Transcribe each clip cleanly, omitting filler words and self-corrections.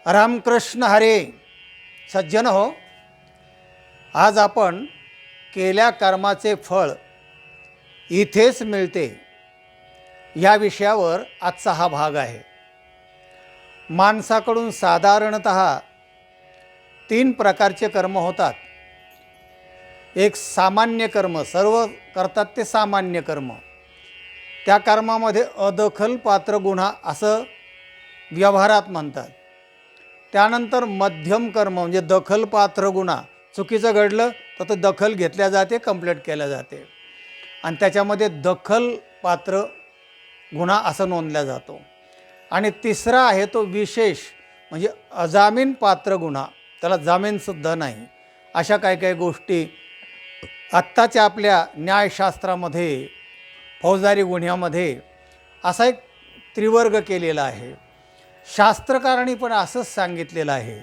रामकृष्ण हरे. सज्जन हो, आज आपण केल्या कर्माचे फळ इथेच मिळते या विषयावर आजचा हा भाग आहे. माणसाकडून साधारणत 3 प्रकारचे कर्म होतात. एक सामान्य कर्म, सर्व करतात ते सामान्य कर्म. त्या कर्मामध्ये अदखल पात्र गुन्हा असं व्यवहारात म्हणतात. त्यानंतर मध्यम कर्म म्हणजे दखलपात्र गुन्हा, चुकीचं घडलं तर ते दखल घेतल्या जाते, कंप्लेंट केल्या जाते आणि त्याच्यामध्ये दखलपात्र गुन्हा असं नोंदला जातो. आणि तिसरा आहे तो विशेष म्हणजे अजामीन पात्र गुन्हा, त्याला जामीनसुद्धा नाही. अशा काही गोष्टी आत्ताच्या आपल्या न्यायशास्त्रामध्ये फौजदारी गुन्ह्यामध्ये असा एक त्रिवर्ग केलेला आहे. शास्त्रकारांनी पण असंच सांगितलेलं आहे.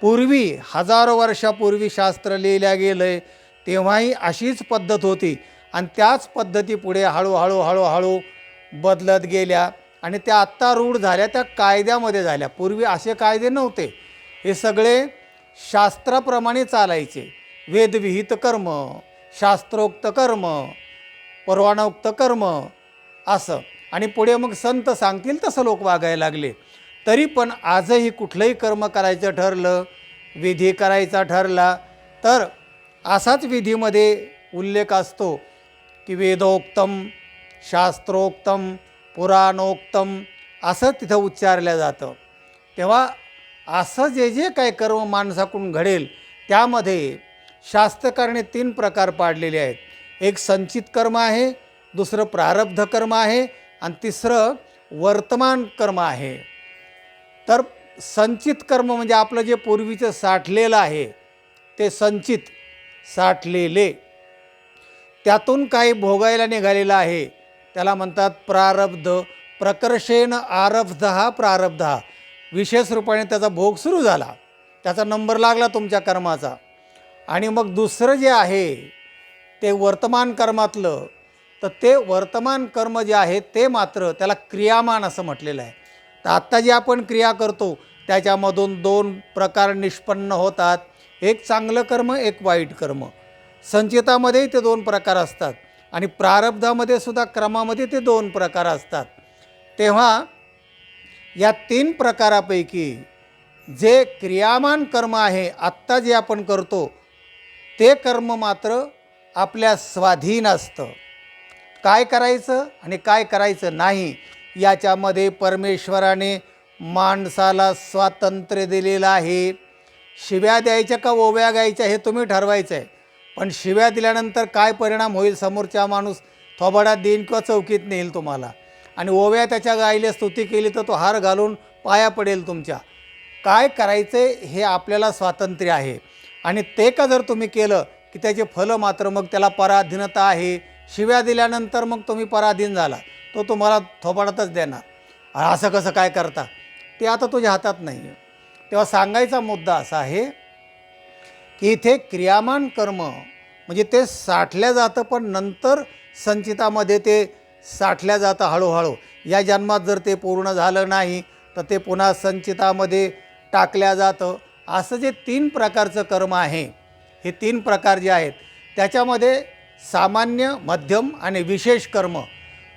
पूर्वी हजारो वर्षापूर्वी शास्त्र लिहिलं गेलं आहे तेव्हाही अशीच पद्धत होती आणि त्याच पद्धती पुढे हळूहळू बदलत गेल्या आणि त्या आत्ता रूढ झाल्या, त्या कायद्यामध्ये झाल्या. पूर्वी असे कायदे नव्हते, हे सगळे शास्त्राप्रमाणे चालायचे. वेदविहित कर्म, शास्त्रोक्त कर्म, परवानोक्त कर्म असं. आणि पुढे मग संत सांगतील तसं लोक वागायला लागले. तरी पण आजही कुठलंही कर्म करायचं ठरलं, विधी करायचा ठरला तर असाच विधीमध्ये उल्लेख असतो की वेदोक्तम, शास्त्रोक्तम, पुराणोक्तम असं तिथं उच्चारलं जातं. तेव्हा असं जे काही कर्म माणसाकडून घडेल त्यामध्ये शास्त्रकाराने 3 प्रकार पाडलेले आहेत. एक संचित कर्म आहे, दुसरं प्रारब्ध कर्म आहे आणि तिसरं वर्तमान कर्म आहे. तर संचित कर्म म्हणजे आपलं जे पूर्वीचं साठलेलं आहे ते संचित, साठलेले, त्यातून काही भोगायला निघालेलं आहे त्याला म्हणतात प्रारब्ध. प्रकर्षेण आरब्ध हा प्रारब्ध, हा विशेष रूपाने त्याचा भोग सुरू झाला, त्याचा नंबर लागला तुमच्या कर्माचा. आणि मग दुसरं जे आहे ते वर्तमान कर्मातलं, तर ते वर्तमान कर्म जे आहे ते मात्र त्याला क्रियामान असं म्हटलेलं आहे. तर आत्ता जे आपण क्रिया करतो त्याच्यामधून 2 प्रकार निष्पन्न होतात. एक चांगलं कर्म, एक वाईट कर्म. संचितामध्येही ते 2 प्रकार असतात आणि प्रारब्धामध्ये सुद्धा क्रमामध्ये ते 2 प्रकार असतात. तेव्हा या 3 प्रकारापैकी जे क्रियामान कर्म आहे आत्ता जे आपण करतो ते कर्म मात्र आपल्या स्वाधीन असतं. काय करायचं आणि काय करायचं नाही याच्यामध्ये परमेश्वराने माणसाला स्वातंत्र्य दिलेलं आहे. शिव्या द्यायच्या का ओव्या गायच्या हे तुम्ही ठरवायचं आहे. पण शिव्या दिल्यानंतर काय परिणाम होईल, समोरचा माणूस थोबाडात देईन किंवा चौकीत नेईल तुम्हाला. आणि ओव्या त्याच्या गायले स्तुती केली तर तो हार घालून पाया पडेल तुमच्या. काय करायचं हे आपल्याला स्वातंत्र्य आहे आणि ते का जर तुम्ही केलं की त्याचे फलं मात्र मग त्याला पराधीनता आहे. शिव्या दिल्यानंतर मग तुम्ही पराधीन झाला, तो तुम्हाला थोबाडातच देणार. असं कसं काय करता, ते आता तुझ्या हातात नाही आहे. तेव्हा सांगायचा मुद्दा असा आहे की इथे क्रियामान कर्म म्हणजे ते साठल्या जातं, पण नंतर संचितामध्ये ते साठल्या जातं हळूहळू. या जन्मात जर ते पूर्ण झालं नाही तर ते पुन्हा संचितामध्ये टाकल्या जातं. असं जे 3 प्रकारचं कर्म आहे, हे 3 प्रकार जे आहेत त्याच्यामध्ये सामान्य, मध्यम आणि विशेष कर्म,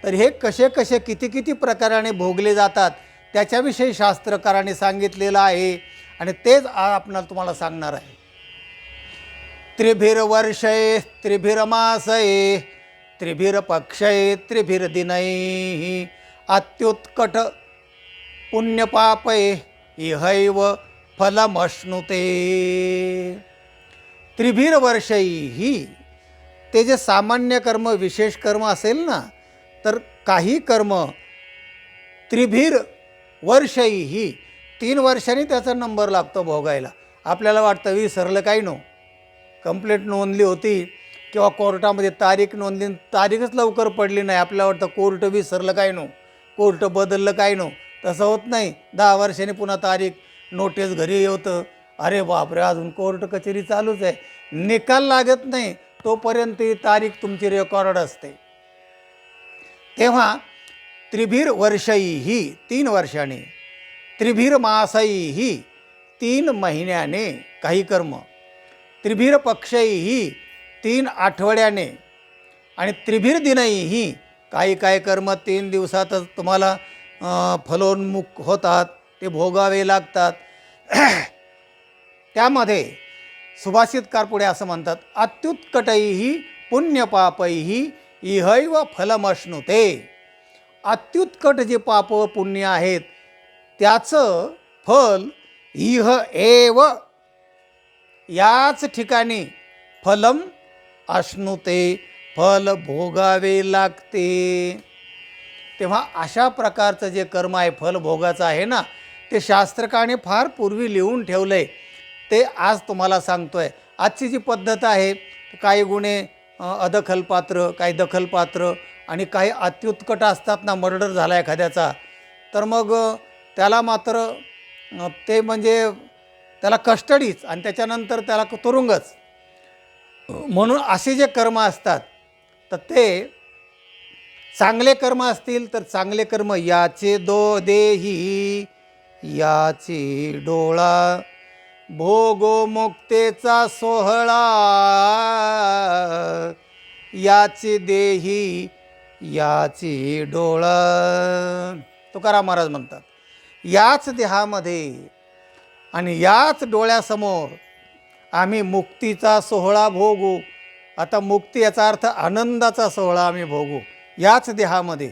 तर हे कसे कसे किती प्रकाराने भोगले जातात त्याच्याविषयी शास्त्रकारांनी सांगितलेलं आहे आणि तेच आपण तुम्हाला सांगणार आहे. त्रिभिर्वर्षे त्रिभिर्मासये त्रिभिर्पक्षये त्रिभिर्दिनैः अत्युत्कट पुण्यपापये इहैव फलमश्नुते. त्रिभिर्वर्षैः, ते जे सामान्य कर्म, विशेष कर्म असेल ना, तर काही कर्म त्रिभिर्वर्षैः 3 वर्षांनी त्याचा नंबर लागतो भोगायला. आपल्याला वाटतं विसरलं काही नो, कंप्लेंट नोंदली होती किंवा कोर्टामध्ये तारीख नोंदली, तारीखच लवकर पडली नाही, आपल्याला वाटतं कोर्ट विसरलं काय नो, कोर्ट बदललं काय नो. तसं होत नाही. 10 वर्षांनी पुन्हा तारीख, नोटीस घरी होतं. अरे बापरे, अजून कोर्ट कचेरी चालूच आहे. निकाल लागत नाही तोपर्यंत ही तारीख तुमची रेकॉर्ड असते. तेव्हा त्रिभिर्वर्षैः 3 वर्षांनी त्रिभिर मासैही 3 महिन्याने काही कर्म, त्रिभिर पक्षैही 3 आठवड्याने आणि त्रिभिर दिनैही काही काही कर्म 3 दिवसातच तुम्हाला फलोन्मुख होतात, ते भोगावे लागतात. त्यामध्ये सुभाषितकार पुढे असं म्हणतात, अत्युत्कटैही पुण्यपापैही इहैव फलमश्नुते. अत्युत्कट जे पाप व पुण्य आहेत त्याचं फल इह एव, याच ठिकाणी फलम अश्नुते, फल भोगावे लागते. तेव्हा अशा प्रकारचं जे कर्म आहे फल भोगाचं आहे ना, ते शास्त्रकाने फार पूर्वी लिहून ठेवलं आहे. ते आज तुम्हाला सांगतो आहे. आजची जी पद्धत आहे, काही गुन्हे अदखलपात्र, काही दखलपात्र आणि काही अत्युत्कट असतात ना, मर्डर झाला एखाद्याचा, तर मग त्याला मात्र ते म्हणजे त्याला कस्टडीच आणि त्याच्यानंतर त्याला तुरुंगच. म्हणून असे जे कर्म असतात तर ते चांगले कर्म असतील तर चांगले कर्म याचे देही याचे डोळा, भोगो मुक्तेचा सोहळा, याचे देही याचे डोळा. तुकाराम महाराज म्हणतात, याच देहामध्ये आणि याच डोळ्यासमोर आम्ही मुक्तीचा सोहळा भोगू. आता मुक्ती याचा अर्थ आनंदाचा सोहळा आम्ही भोगू याच देहामध्ये.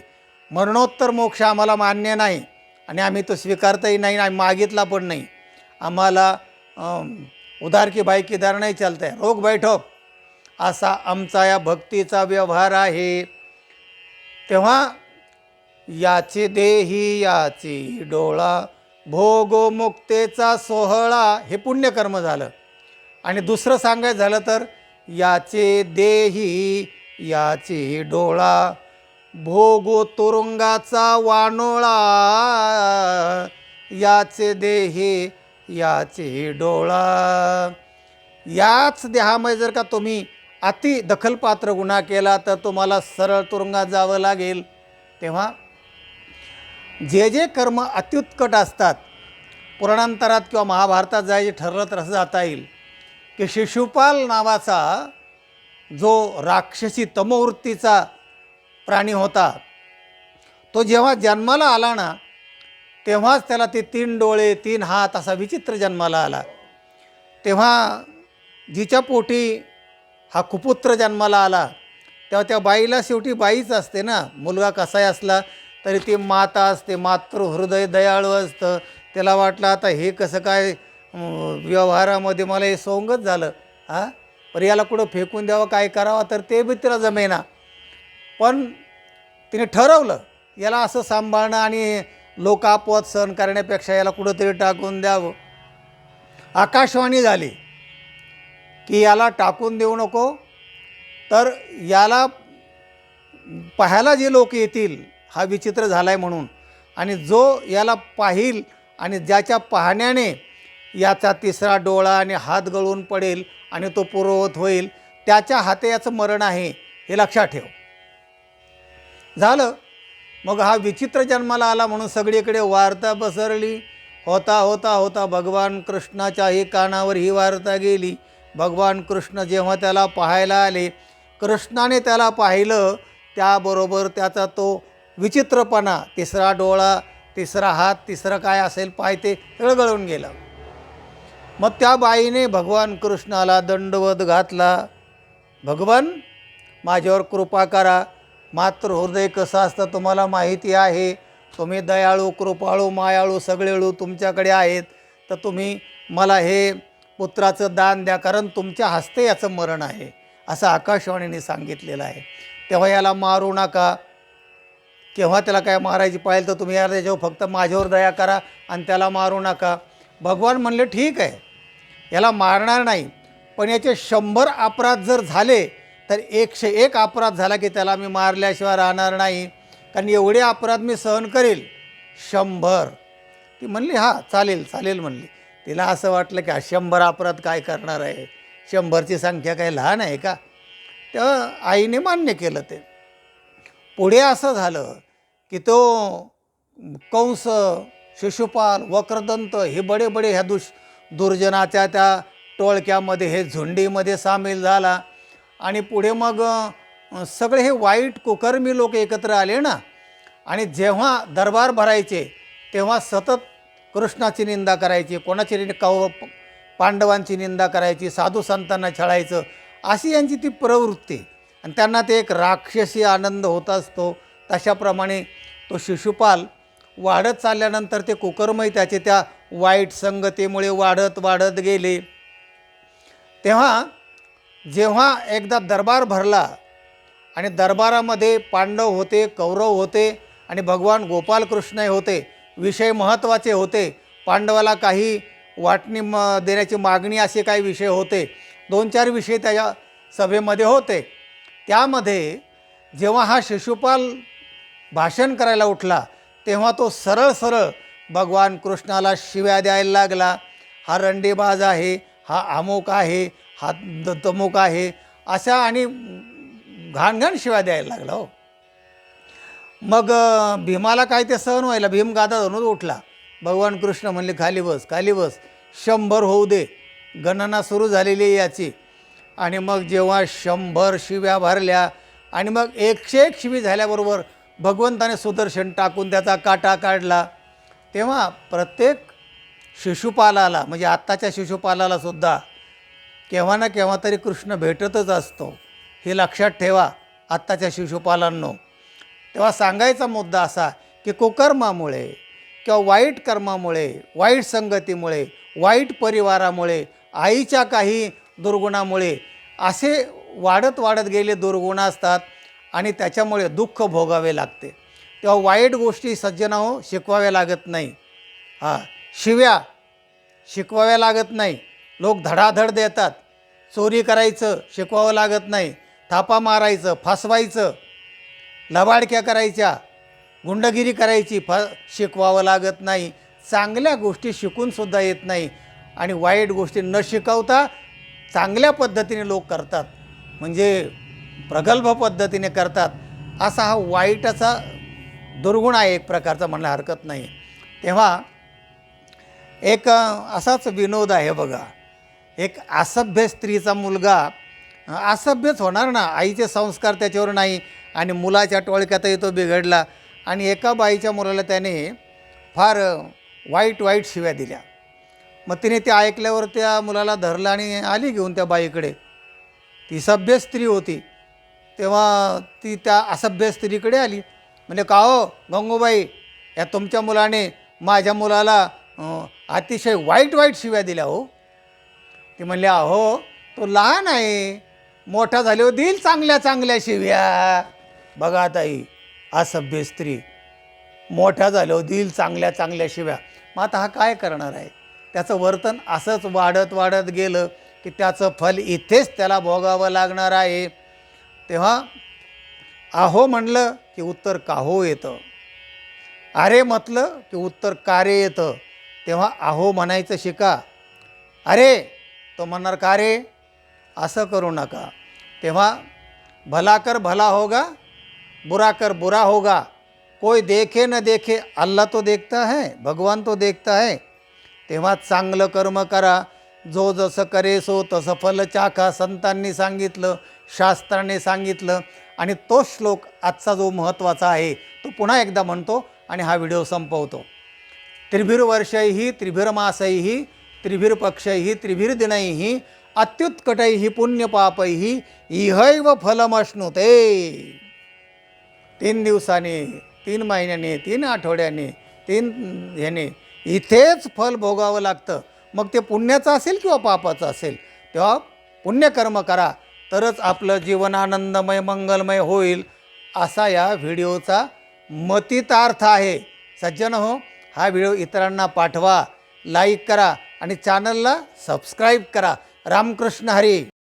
मरणोत्तर मोक्ष आम्हाला मान्य नाही आणि आम्ही तो स्वीकारताही नाही, आम्ही मागितला पण नाही. आम्हाला उधार की भाई किधार नाही चालतं आहे, रोग बैठो असा आमचा या भक्तीचा व्यवहार आहे. तेव्हा याचे देही याचे डोळा, भोगो मुक्तेचा सोहळा, हे पुण्यकर्म झालं. आणि दुसरं सांगायचं झालं तर याचे देही याचे डोळा, भोगो तुरुंगाचा वानोळा, याचे देही याचे डोळा. याच देहामध्ये जर का तुम्ही अति दखलपात्र गुन्हा केला तर तुम्हाला सरळ तुरुंगात जावं लागेल. तेव्हा जे जे कर्म अत्युत्कट असतात, पुराणांतरात किंवा महाभारतात जायचे ठरलं तर असं जाता येईल की शिशुपाल नावाचा जो राक्षसी तमोवृत्तीचा प्राणी होता, तो जेव्हा जन्माला आला ना, तेव्हाच त्याला ते 3 डोळे 3 हात असा विचित्र जन्माला आला. तेव्हा जिच्या पोटी हा कुपुत्र जन्माला आला तेव्हा त्या बाईला शेवटी बाईच असते ना, मुलगा कसाही असला तरी ती माता असते, मातृहृदय दयाळू असतं. त्याला वाटलं आता हे कसं काय व्यवहारामध्ये मला हे सोंगच झालं, पण याला कुठं फेकून द्यावं, काय करावं, तर ते बी तिला जमेना. पण तिने ठरवलं याला असं सांभाळणं आणि लोकापवाद सहन करण्यापेक्षा याला कुठंतरी टाकून द्यावं. आकाशवाणी झाली की याला टाकून देऊ नको, तर याला पाहायला जे लोक येतील हा विचित्र झाला आहे म्हणून, आणि जो याला पाहिल आणि ज्याच्या पाहण्याने याचा 3रा डोळा आणि हात गळून पडेल आणि तो पूर्ववत होईल, त्याच्या हाते याचं मरण आहे, हे लक्षात ठेव. झालं. मग हा विचित्र जन्माला आला म्हणून सगळीकडे वार्ता पसरली. होता होता होता भगवान कृष्णाच्याही कानावर ही वार्ता गेली. भगवान कृष्ण जेव्हा त्याला पाहायला आले, कृष्णाने त्याला पाहिलं, त्याबरोबर त्याचा तो विचित्रपणा, 3रा डोळा 3रा हात 3रं काय असेल पाय ते सगळं गळून गेलं. मग त्या बाईने भगवान कृष्णाला दंडवत घातला, भगवान माझ्यावर कृपा करा, मातृहृदय कसं असतं तुम्हाला माहिती आहे, तुम्ही दयाळू कृपाळू मायाळू सगळेळू तुमच्याकडे आहेत, तर तुम्ही मला हे पुत्राचं दान द्या, कारण तुमच्या हस्ते याचं मरण आहे, असं आकाशवाणीने सांगितलेलं आहे. तेव्हा याला मारू नका. केव्हा त्याला काय मारायची पाहिजे तर तुम्ही यार त्याच्यावर फक्त माझ्यावर दया करा आणि त्याला मारू नका. भगवान म्हणले ठीक आहे, याला मारणार नाही, पण याचे 100 अपराध जर झाले तर 101 अपराध झाला की त्याला मी मारल्याशिवाय राहणार नाही, कारण एवढे अपराध मी सहन करेल 100. ती म्हणली हां चालेल चालेल म्हणली. तिला असं वाटलं की 100 अपराध काय करणार आहे, 100ची संख्या काय लहान आहे का. तेव्हा आईने मान्य केलं ते. पुढे असं झालं की तो कंस शिशुपाल, वक्रदंत हे बडे बडे ह्या दुर्जनाच्या त्या टोळक्यामध्ये हे झुंडीमध्ये सामील झाला. आणि पुढे मग सगळे हे वाईट कुकर्मी लोक एकत्र आले ना. आणि जेव्हा दरबार भरायचे तेव्हा सतत कृष्णाची निंदा करायची, कोणाची पांडवांची निंदा करायची, साधू संतांना छळायचं, अशी यांची ती प्रवृत्ती. आणि त्यांना ते एक राक्षसी आनंद होत असतो. तशाप्रमाणे तो शिशुपाल वाढत चालल्यानंतर ते कुकर्मही त्याचे त्या वाईट संगतीमुळे वाढत वाढत गेले. तेव्हा जेव्हा एकदा दरबार भरला आणि दरबारामध्ये पांडव होते, कौरव होते आणि भगवान गोपालकृष्ण होते. विषय महत्त्वाचे होते. पांडवाला काही वाटणी देण्याची मागणी असे काही विषय होते. 2-4 विषय त्या सभेमध्ये होते. त्यामध्ये जेव्हा हा शिशुपाल भाषण करायला उठला तेव्हा तो सरळ सरळ भगवान कृष्णाला शिव्या द्यायला लागला. हा रंडीबाज आहे, हा अमुक आहे, हा तमुक आहे, अशा आणि घाणघाण शिव्या द्यायला लागला. हो. मग भीमाला काय ते सहन व्हायला, भीम गादा धरून उठला. भगवान कृष्ण म्हणले खाली बस, खाली बस, 100 होऊ दे. गणना सुरू झालेली आहे याची. आणि मग जेव्हा 100 शिव्या भरल्या आणि मग 101 शिवी झाल्याबरोबर भगवंताने सुदर्शन टाकून त्याचा काटा काढला. तेव्हा प्रत्येक शिशुपालाला, म्हणजे आत्ताच्या शिशुपालाला सुद्धा केव्हा ना केव्हा तरी कृष्ण भेटतच असतो, हे लक्षात ठेवा आत्ताच्या शिशुपालांनो. तेव्हा सांगायचा मुद्दा असा की कुकर्मामुळे किंवा वाईट कर्मामुळे, वाईट संगतीमुळे, वाईट परिवारामुळे, आईच्या काही दुर्गुणामुळे असे वाढत वाढत गेले दुर्गुण असतात आणि त्याच्यामुळे दुःख भोगावे लागते. तेव्हा वाईट गोष्टी सज्जनाहो शिकवाव्या लागत नाही. शिव्या शिकवाव्या लागत नाही. लोक धडाधड देतात. चोरी करायचं शिकवावं लागत नाही. थापा मारायचं, फसवायचं, लबाडक्या करायच्या, गुंडगिरी करायची शिकवावं लागत नाही. चांगल्या गोष्टी शिकूनसुद्धा येत नाही आणि वाईट गोष्टी न शिकवता चांगल्या पद्धतीने लोक करतात, म्हणजे प्रगल्भ पद्धतीने करतात. असा हा वाईटाचा दुर्गुण आहे एक प्रकारचा, म्हणायला हरकत नाही. तेव्हा एक असाच विनोद आहे बघा. एक असभ्य स्त्रीचा मुलगा, असभ्यच होणार ना, आईचे संस्कार त्याच्यावर नाही आणि मुलाच्या टोळक्यातही तो बिघडला. आणि एका बाईच्या मुलाला त्याने फार वाईट वाईट शिव्या दिल्या. मग तिने ते ऐकल्यावर त्या मुलाला धरलं आणि आली घेऊन त्या बाईकडे. ती सभ्य स्त्री होती. तेव्हा ती त्या असभ्य स्त्रीकडे आली. म्हणजे का हो गंगूबाई, या तुमच्या मुलाने माझ्या मुलाला अतिशय वाईट वाईट शिव्या दिल्या हो. ती म्हणली अहो तो लहान आहे, मोठा झाल्यावर देईल चांगल्या चांगल्या शिव्या. बघा ताई, असभ्य स्त्री मोठ्या झाल्यावर देईल चांगल्या चांगल्या शिव्या. मग आता हा काय करणार आहे? त्याचं वर्तन असंच वाढत वाढत गेलं की त्याचं फल इथेच त्याला भोगावं लागणार आहे. तेव्हा आहो म्हणलं की उत्तर काहो येतं, अरे म्हटलं की उत्तर कारे येतं. तेव्हा आहो म्हणायचं शिका. अरे तो म्हणणार का रे, असं करू नका. तेव्हा भला कर भला होगा, बुरा कर बुरा होगा. कोई देखे न देखे, अल्लाह तो देखता है, भगवान तो देखता है. तेव्हा चांगलं कर्म करा, जो जसं करे सो तसं फल चाखा. संतांनी सांगितलं, शास्त्राने सांगितलं. आणि तो श्लोक आजचा जो महत्त्वाचा आहे तो पुन्हा एकदा म्हणतो आणि हा व्हिडिओ संपवतो. त्रिभिर्वर्षैः त्रिभिर्मासैः त्रिभिर्पक्षैः त्रिभिर्दिनैः अत्युत्कटैः पुण्यपापैः इहैव फलमश्नुते. 3 दिवसांनी, 3 महिन्याने, 3 आठवड्याने, 3 ह्याने इथेच फल भोगावं लागतं. मग ते पुण्याचं असेल किंवा पापाचं असेल. तेव्हा पुण्यकर्म करा, तरच आपलं जीवन आनंदमय मंगलमय होईल, असा या व्हिडिओचा मतितार्थ आहे. सज्जन हो, हा व्हिडिओ इतरांना पाठवा, लाईक करा आणि चॅनलला सबस्क्राईब करा. रामकृष्ण हरी.